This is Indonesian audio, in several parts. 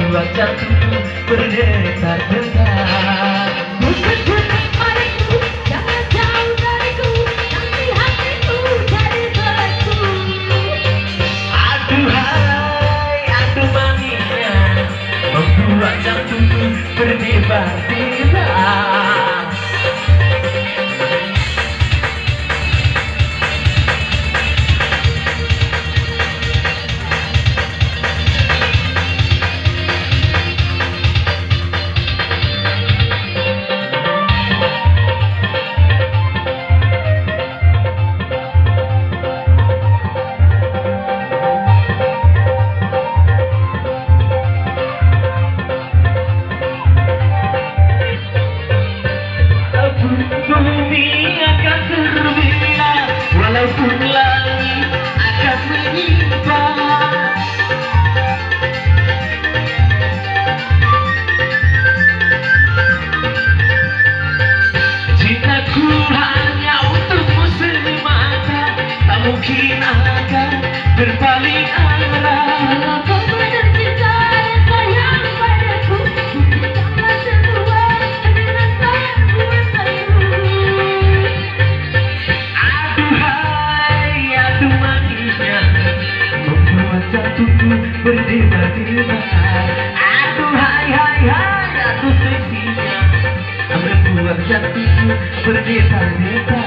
membuat jantungku berdetak-detak. Dekat-dekat padaku, jangan jauh dariku, nanti hatiku jadi batu. Aduhai, aduh manisnya, membuat jantungku berdebar-debar. Bumi akan terbelah, walaupun langit akan menimpa. Cintaku hanya untukmu semata, tak mungkin akan berbalik arah. Kau benar cinta dan sayang padaku, buktikanlah semua dengan perbuatanmu. Aduhai, aduh manisnya, membuat jantungku berdebar-debar. Aduhai, hai, hai, aduh seksinya, membuat jantungku berdebar-debar.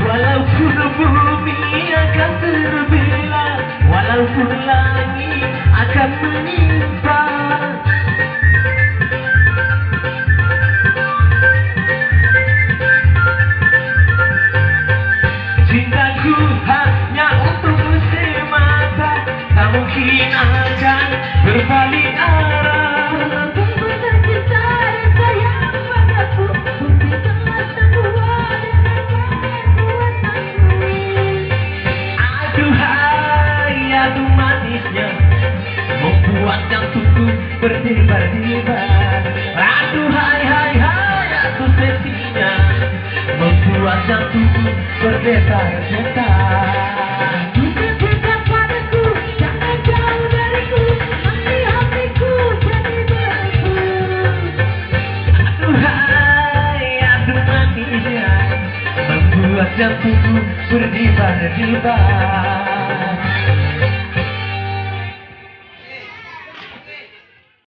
Walaupun bumi akan terbelah, walaupun langit akan menimpa. Cintaku hanya untukmu semata, tak mungkin akan berbalik arah. Kau benar cinta dan sayang padaku, buktikanlah semua dengan perbuatanmu. Aduhai, aduh manisnya, membuat jantungku berdebar-debar. Aduhai, hai, hai, aduh seksinya, membuat jantungku berdebar-debar. Dekat-dekat padaku, jangan jauh dariku, nanti hatiku jadi batu. Aduhai, aduh manisnya, membuat jantungku berdebar-debar.